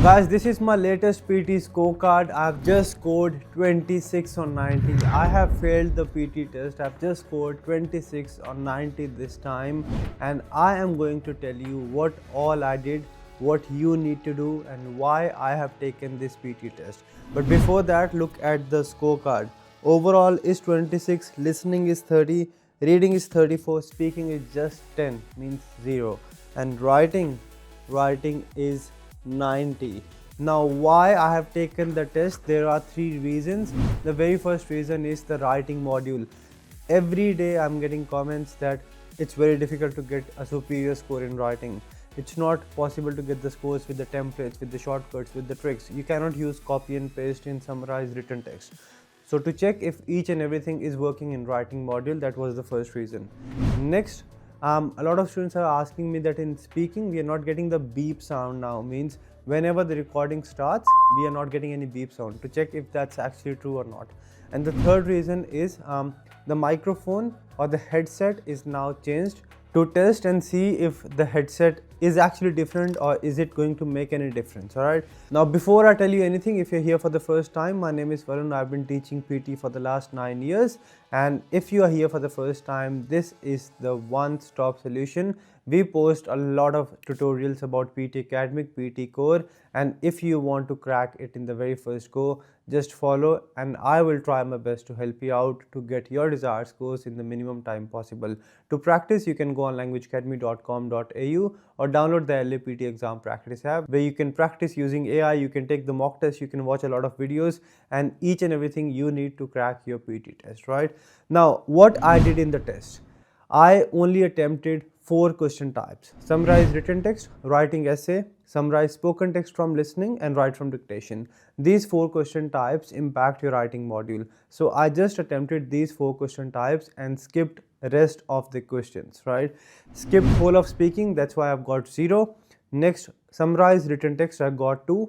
Guys, this is my latest PT scorecard. I've just scored 26 on 90. I have failed the PT test. I've just scored 26 on 90 this time, and I am going to tell you what all I did, what you need to do, and why I have taken this PT test. But before that, look at the scorecard. Overall is 26, listening is 30, reading is 34, speaking is just 10, means 0, and writing is 90. Now, why I have taken the test? There are 3 reasons. The very first reason is the writing module. Every day I'm getting comments that it's very difficult to get a superior score in writing. It's not possible to get the scores with the templates, with the shortcuts, with the tricks. You cannot use copy and paste in summarized written text. So to check if each and everything is working in writing module, that was the first reason. Next, a lot of students are asking me that in speaking we are not getting the beep sound now, means whenever the recording starts we are not getting any beep sound. To check if that's actually true or not. And the third reason is the microphone or the headset is now changed, to test and see if the headset is actually different or is it going to make any difference. Alright, now before I tell you anything, if you're here for the first time, my name is Varun. I've been teaching PT for the last 9 years, and if you are here for the first time, this is the one-stop solution. We post a lot of tutorials about PTE Academic, PTE Core, and if you want to crack it in the very first go, just follow and I will try my best to help you out to get your desired scores in the minimum time possible. To practice, you can go on languageacademy.com.au or download the LAPT exam practice app, where you can practice using AI, you can take the mock test, you can watch a lot of videos and each and everything you need to crack your PT test, right? Now, what I did in the test, I only attempted 4 question types: summarize written text, writing essay, summarize spoken text from listening, and write from dictation. These 4 question types impact your writing module. So I just attempted these 4 question types and skipped rest of the questions, right? Skipped whole of speaking, that's why I've got 0. Next, summarize written text, I got 2.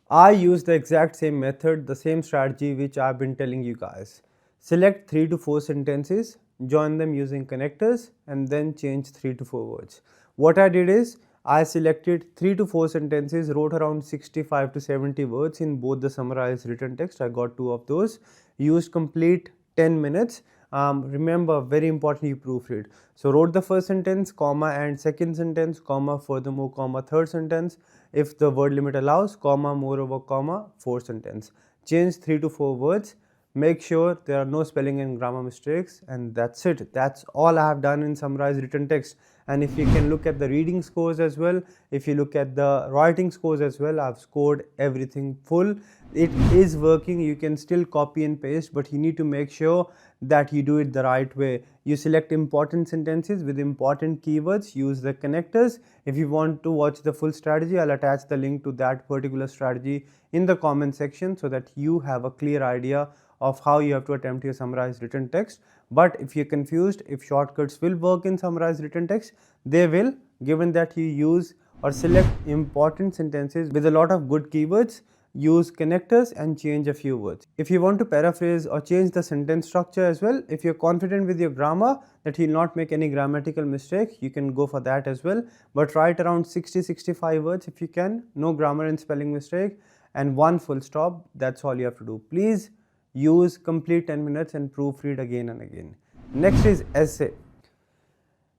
I used the exact same method, the same strategy which I've been telling you guys. Select 3 to 4 sentences, join them using connectors, and then change 3 to 4 words. What I did is, I selected 3 to 4 sentences, wrote around 65 to 70 words in both the summarized written text. I got 2 of those. Used complete 10 minutes. Remember, very important, you proofread. So wrote the first sentence, comma, and second sentence, comma, furthermore, comma, third sentence. If the word limit allows, comma, moreover, comma, fourth sentence. Change 3 to 4 words. Make sure there are no spelling and grammar mistakes, and that's it. That's all I have done in summarized written text. And if you can look at the reading scores as well, if you look at the writing scores as well, I've scored everything full. It is working. You can still copy and paste, but you need to make sure that you do it the right way. You select important sentences with important keywords, use the connectors. If you want to watch the full strategy, I'll attach the link to that particular strategy in the comment section so that you have a clear idea of how you have to attempt your summarized written text. But if you're confused if shortcuts will work in summarized written text, they will, given that you use or select important sentences with a lot of good keywords, use connectors and change a few words. If you want to paraphrase or change the sentence structure as well, if you're confident with your grammar that you'll not make any grammatical mistake, you can go for that as well. But write around 60-65 words if you can, no grammar and spelling mistake, and 1 full stop. That's all you have to do. Please use complete 10 minutes and proofread again and again. Next is essay.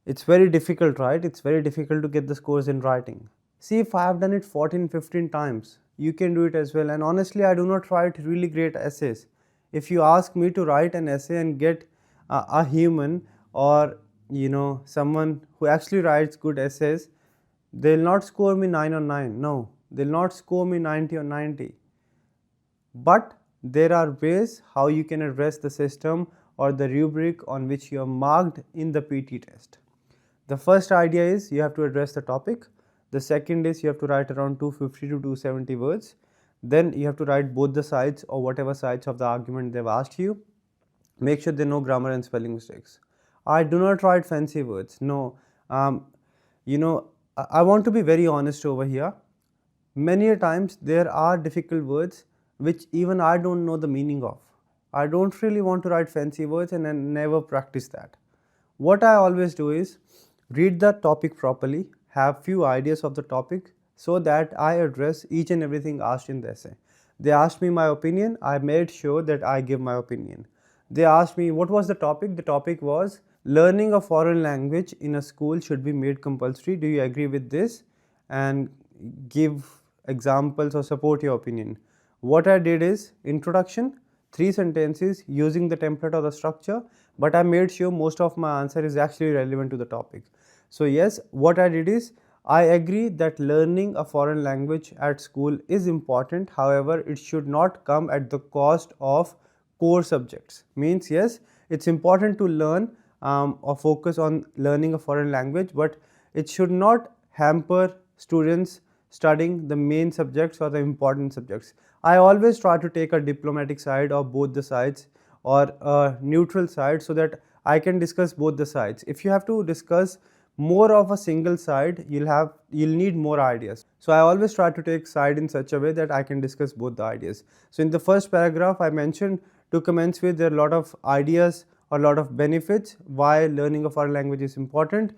It's very difficult, right? It's very difficult to get the scores in writing. See, if I have done it 14-15 times, you can do it as well. And honestly, I do not write really great essays. If you ask me to write an essay and get a human or someone who actually writes good essays, they'll not score me 9 on 9. No, they'll not score me 90 on 90. But there are ways how you can address the system or the rubric on which you are marked in the PT test. The first idea is you have to address the topic. The second is you have to write around 250 to 270 words. Then you have to write both the sides or whatever sides of the argument they've asked you. Make sure there are no grammar and spelling mistakes. I do not write fancy words. No, I want to be very honest over here. Many a times there are difficult words which even I don't know the meaning of. I don't really want to write fancy words and I never practice that. What I always do is read the topic properly, have few ideas of the topic, so that I address each and everything asked in the essay. They asked me my opinion, I made sure that I give my opinion. They asked me what was the topic. The topic was learning a foreign language in a school should be made compulsory. Do you agree with this? And give examples or support your opinion. What I did is introduction, 3 sentences using the template or the structure, but I made sure most of my answer is actually relevant to the topic. So yes, what I did is I agree that learning a foreign language at school is important. However, it should not come at the cost of core subjects. Means yes, it's important to learn or focus on learning a foreign language, but it should not hamper students studying the main subjects or the important subjects. I always try to take a diplomatic side of both the sides or a neutral side so that I can discuss both the sides. If you have to discuss more of a single side, you'll need more ideas. So I always try to take side in such a way that I can discuss both the ideas. So in the first paragraph I mentioned, to commence with, there are a lot of ideas or a lot of benefits why learning a foreign language is important.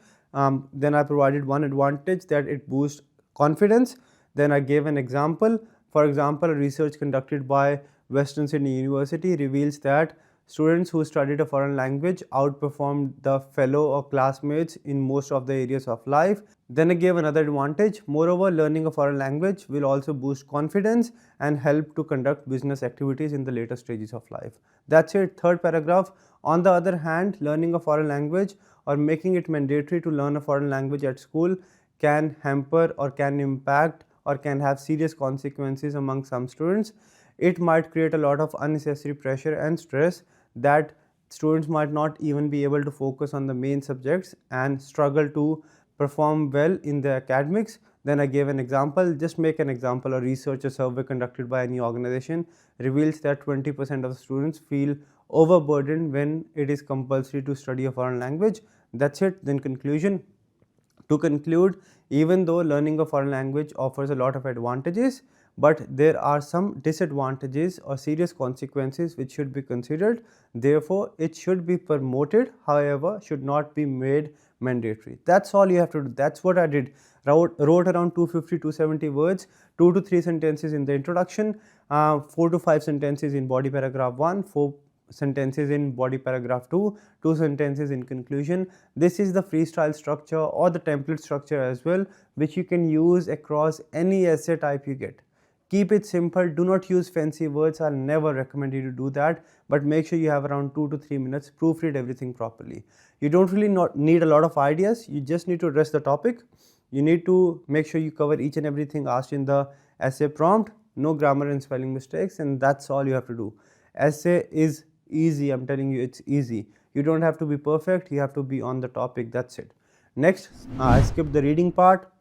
Then I provided one advantage, that it boosts confidence. Then I gave an example. For example, a research conducted by Western Sydney University reveals that students who studied a foreign language outperformed the fellow or classmates in most of the areas of life. Then I gave another advantage. Moreover, learning a foreign language will also boost confidence and help to conduct business activities in the later stages of life. That's it. Third paragraph. On the other hand, learning a foreign language or making it mandatory to learn a foreign language at school can hamper or can impact or can have serious consequences among some students. It might create a lot of unnecessary pressure and stress that students might not even be able to focus on the main subjects and struggle to perform well in the academics. Then I gave an example. Just make an example. A research or survey conducted by any organization reveals that 20% of students feel overburdened when it is compulsory to study a foreign language. That's it. Then conclusion. To conclude, even though learning a foreign language offers a lot of advantages, but there are some disadvantages or serious consequences which should be considered. Therefore, it should be promoted, however, should not be made mandatory. That's all you have to do. That's what I did. Wrote around 250 270 words, 2 to 3 sentences in the introduction, 4 to 5 sentences in body paragraph 1, 4 sentences in body paragraph 2, 2 sentences in conclusion. This is the freestyle structure or the template structure as well, which you can use across any essay type you get. Keep it simple. Do not use fancy words. I'll never recommend you to do that, but make sure you have around 2 to 3 minutes, proofread everything properly. You don't really need a lot of ideas. You just need to address the topic. You need to make sure you cover each and everything asked in the essay prompt, no grammar and spelling mistakes, and that's all you have to do. Essay is easy. I'm telling you, it's easy. You don't have to be perfect. You have to be on the topic. That's it. Next, I skipped the reading part.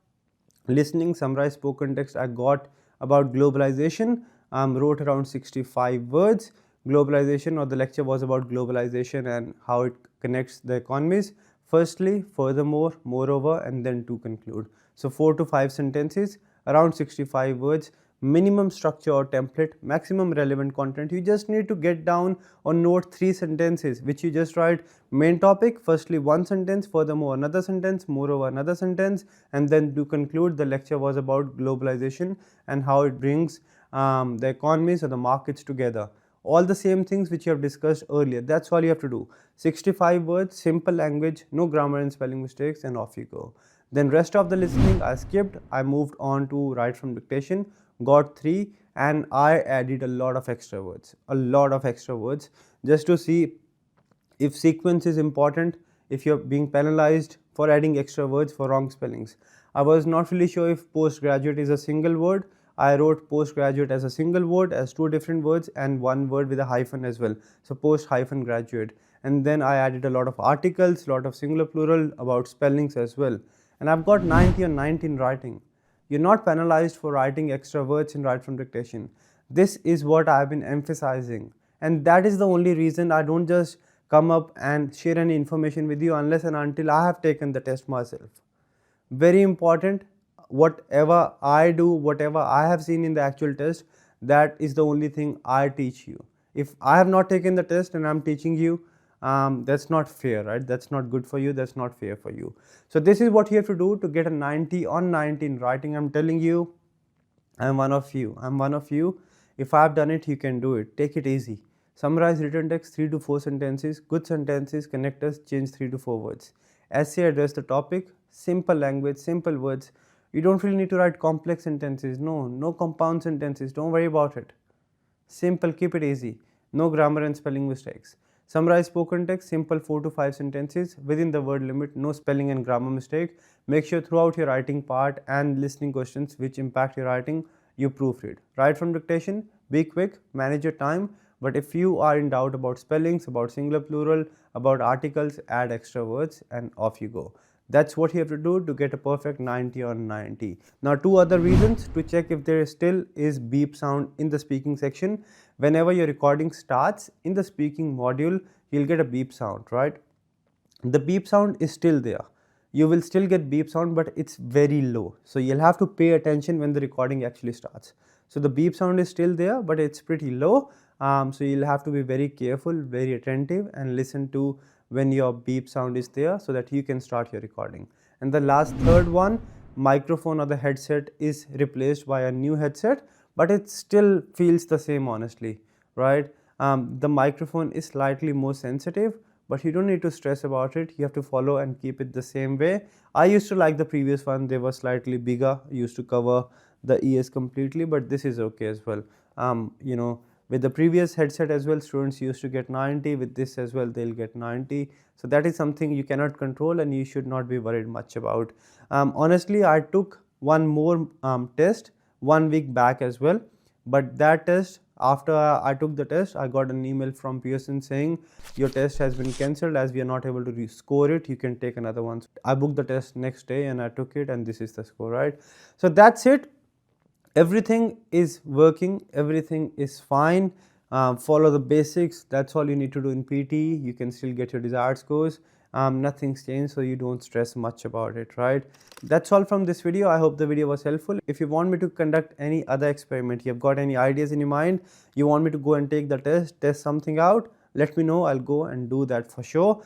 Listening, summarize spoken text. I got about globalization. Wrote around 65 words. Globalization, or the lecture was about globalization and how it connects the economies. Firstly, furthermore, moreover, and then to conclude. So 4 to 5 sentences, around 65 words. Minimum structure or template, maximum relevant content. You just need to get down or note 3 sentences which you just write. Main topic, firstly 1 sentence, furthermore another sentence, moreover another sentence, and then to conclude, the lecture was about globalization and how it brings the economies or the markets together. All the same things which you have discussed earlier. That's all you have to do. 65 words, simple language, no grammar and spelling mistakes, and off you go. Then rest of the listening I skipped. I moved on to write from dictation, got 3, and I added a lot of extra words, just to see if sequence is important, if you're being penalized for adding extra words for wrong spellings. I was not really sure if postgraduate is a single word. I wrote postgraduate as a single word, as 2 different words, and 1 word with a hyphen as well. So post hyphen graduate. And then I added a lot of articles, lot of singular plural, about spellings as well. And I've got 90 on 90 in writing. You're not penalized for writing extra words in write from dictation. This is what I've been emphasizing. And that is the only reason I don't just come up and share any information with you unless and until I have taken the test myself. Very important. Whatever I do, whatever I have seen in the actual test, that is the only thing I teach you. If I have not taken the test and I'm teaching you, That's not fair, right? That's not good for you, that's not fair for you. So this is what you have to do to get a 90 on 90 in writing. I'm telling you, I'm one of you. I'm one of you. If I've done it, you can do it. Take it easy. Summarize written text 3 to 4 sentences. Good sentences, connectors, change 3 to 4 words. Essay, address the topic. Simple language, simple words. You don't really need to write complex sentences. No compound sentences. Don't worry about it. Simple, keep it easy. No grammar and spelling mistakes. Summarize spoken text, simple 4 to 5 sentences within the word limit, no spelling and grammar mistake. Make sure throughout your writing part and listening questions which impact your writing, you proofread. Write from dictation, be quick, manage your time. But if you are in doubt about spellings, about singular plural, about articles, add extra words and off you go. That's what you have to do to get a perfect 90 on 90. Now, 2 other reasons to check if there still is beep sound in the speaking section. Whenever your recording starts in the speaking module, you'll get a beep sound, right? The beep sound is still there. You will still get beep sound, but it's very low. So you'll have to pay attention when the recording actually starts. So the beep sound is still there, but it's pretty low. So you'll have to be very careful, very attentive, and listen to when your beep sound is there so that you can start your recording. And the last third one, microphone or the headset is replaced by a new headset, but it still feels the same, honestly, right? The microphone is slightly more sensitive, but you don't need to stress about it. You have to follow and keep it the same way. I used to like the previous one. They were slightly bigger, used to cover the ears completely, but this is okay as well. With the previous headset as well, students used to get 90. With this as well, they'll get 90. So that is something you cannot control and you should not be worried much about. Honestly, I took one more test 1 week back as well, but that test, after I took the test, I got an email from Pearson saying your test has been cancelled as we are not able to rescore it. You can take another one. I booked the test next day and I took it, and this is the score, right? So that's it. Everything is working, everything is fine. Follow the basics. That's all you need to do in PTE. You can still get your desired scores. Nothing's changed, so you don't stress much about it, right? That's all from this video. I hope the video was helpful. If you want me to conduct any other experiment, you've got any ideas in your mind, you want me to go and take the test something out, let me know. I'll go and do that for sure.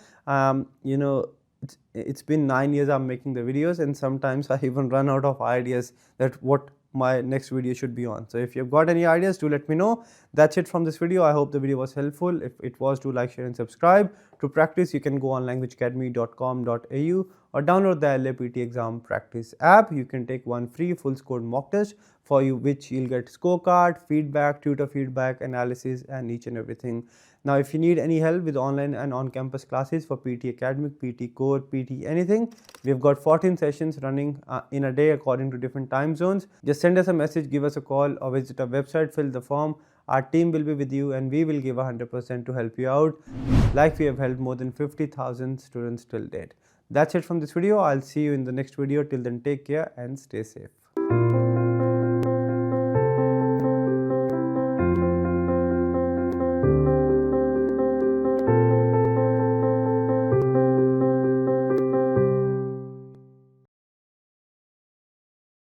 It's been 9 years I'm making the videos, and sometimes I even run out of ideas that what my next video should be on. So if you've got any ideas, do let me know. That's it from this video. I hope the video was helpful. If it was, do like, share and subscribe. To practice, you can go on languageacademy.com.au or download the LA PTE exam practice app. You can take one free full score mock test for you, which you'll get scorecard, feedback, tutor feedback, analysis, and each and everything. Now, if you need any help with online and on-campus classes for PTE Academic, PTE Core, PTE anything, we've got 14 sessions running in a day according to different time zones. Just send us a message, give us a call, or visit our website, fill the form. Our team will be with you and we will give 100% to help you out, like we have helped more than 50,000 students till date. That's it from this video. I'll see you in the next video. Till then, take care and stay safe.